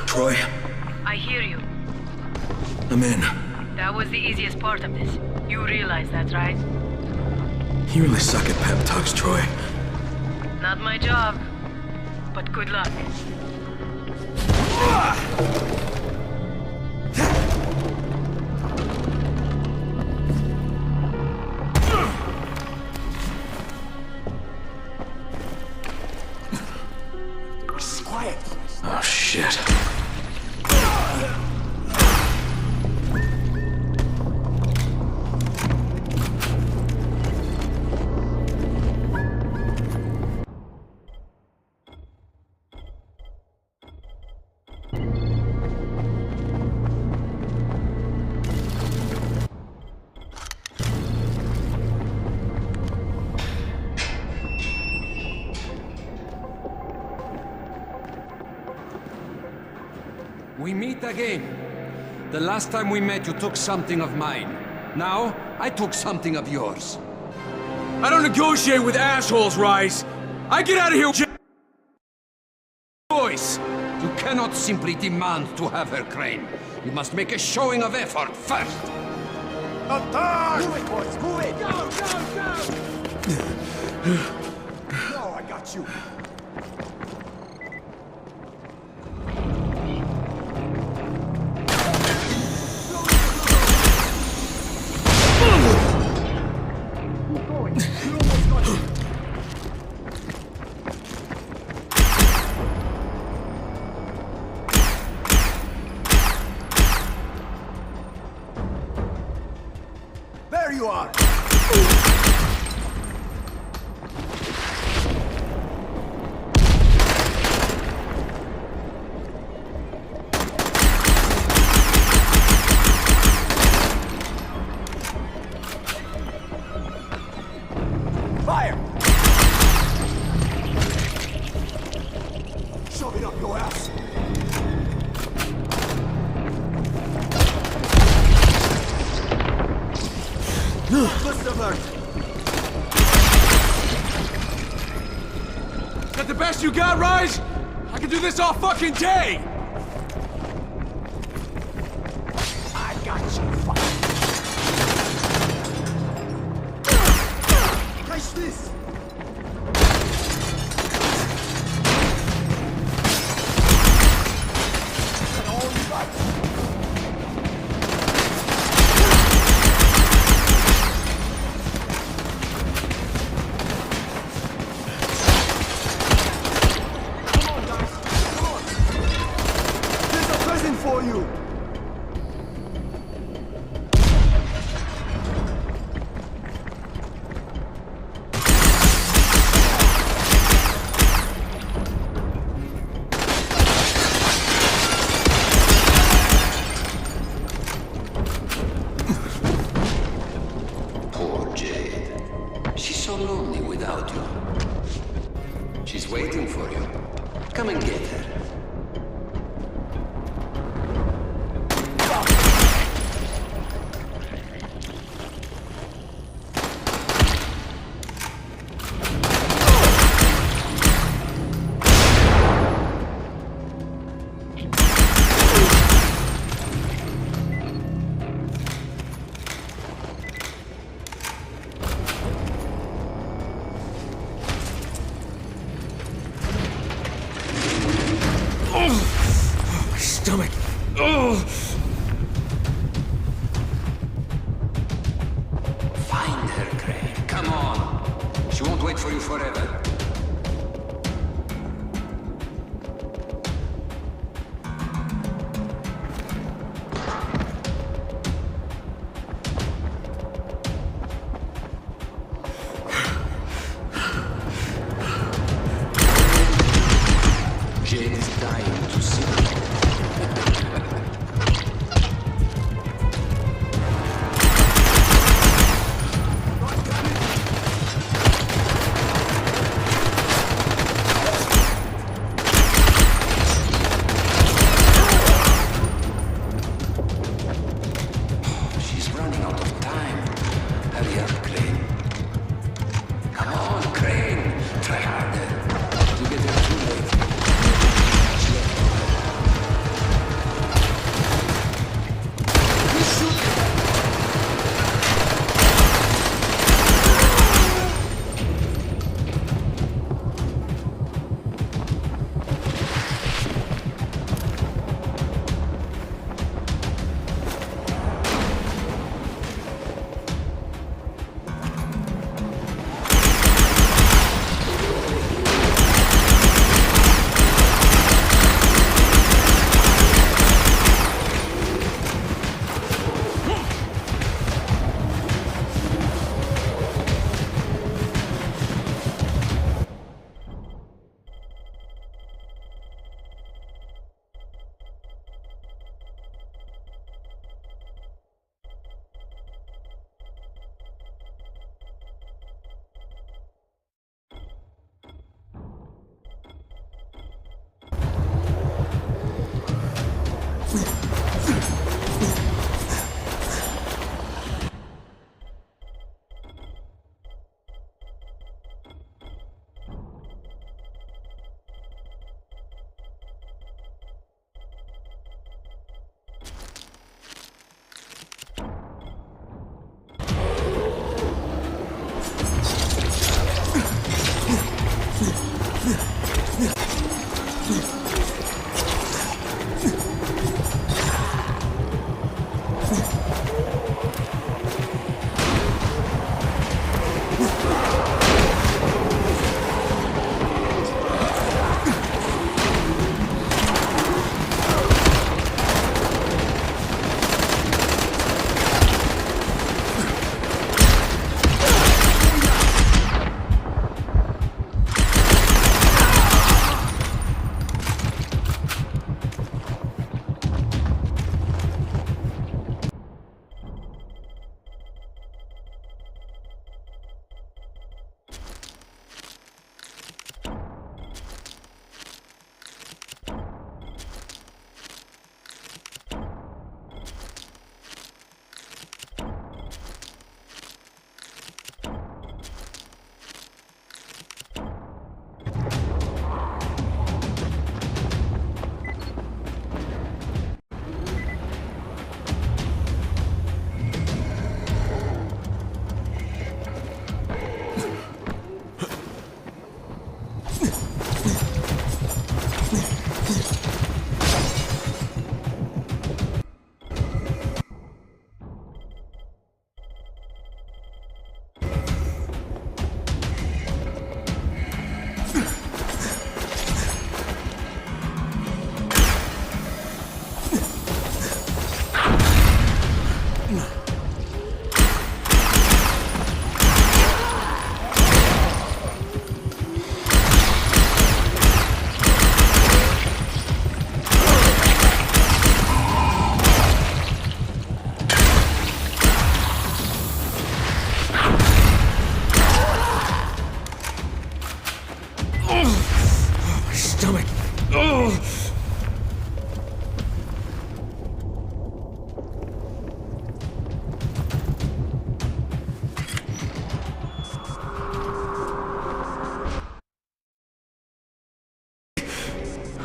Troy? I hear you. I'm in. That was the easiest part of this. You realize that, right? You really suck at pep talks, Troy. Not my job. But good luck. Quiet. Oh, shit. We meet again. The last time we met, you took something of mine. Now, I took something of yours. I don't negotiate with assholes, Rise. I get out of here with choice. You cannot simply demand to have her, Crane. You must make a showing of effort first. Attack! Move it, boys, move it! Go, go, go! No, I got you. There you are! Fire! Shove it up your ass! List alert! Is that the best you got, Rise? I can do this all fucking day! I got you, fuck! Catch this! All you got. For you. Poor Jade. She's so lonely without you. She's waiting for you. Come and get her. Stomach. Oh! Find her, Crane. Come on. She won't wait for you forever. Jade is dying to see you.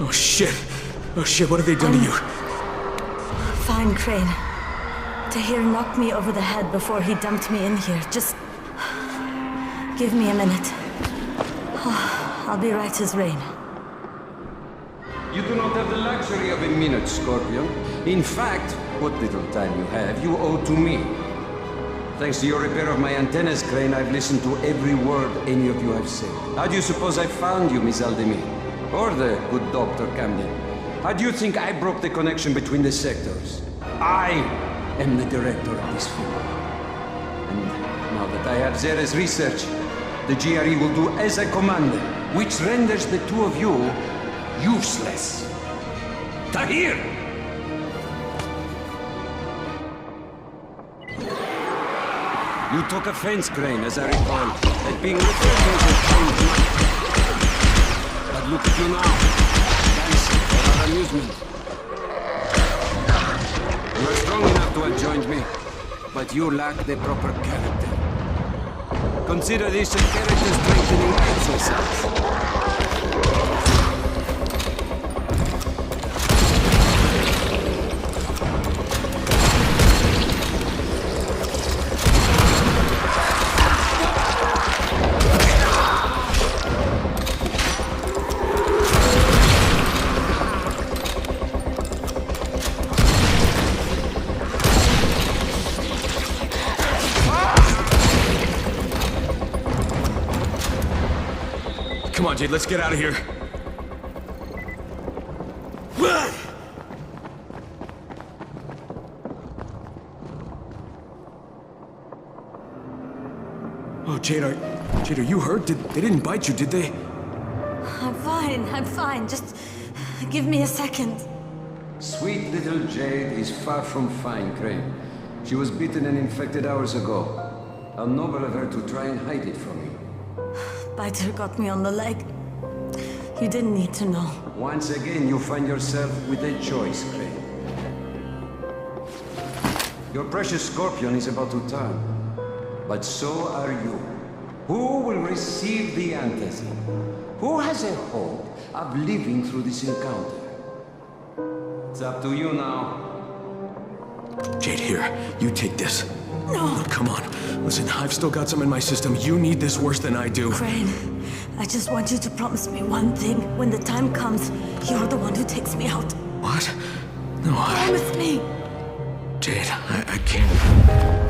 Oh shit. Oh shit, what have they done to you? Fine, Crane. Tahir knocked me over the head before he dumped me in here. Just give me a minute. I'll be right as rain. You do not have the luxury of a minute, Scorpion. In fact, what little time you have, you owe to me. Thanks to your repair of my antennas, Crane, I've listened to every word any of you have said. How do you suppose I found you, Miss Aldemir? Or the good Dr. Camden? How do you think I broke the connection between the sectors? I am the director of this film. And now that I have Zere's research, the GRE will do as I command, which renders the two of you useless. Tahir! You took offense, Crane, as I recall, at being referred to as a trained knight. But look at you now, dancing for our amusement. You are strong enough to have joined me, but you lack the proper character. Consider this a character-strengthening exercise. Come on, Jade, let's get out of here. Oh, Jade, are you hurt? They didn't bite you, did they? I'm fine. Just give me a second. Sweet little Jade is far from fine, Crane. She was bitten and infected hours ago. How noble of her to try and hide it from you. Biter got me on the leg. You didn't need to know. Once again, you find yourself with a choice, Crane. Your precious Scorpion is about to turn. But so are you. Who will receive the antacid? Who has a hope of living through this encounter? It's up to you now. Jade, here, you take this. No. Oh, come on. Listen, I've still got some in my system. You need this worse than I do. Crane, I just want you to promise me one thing. When the time comes, you're the one who takes me out. What? No, Promise me. Jade, I can't.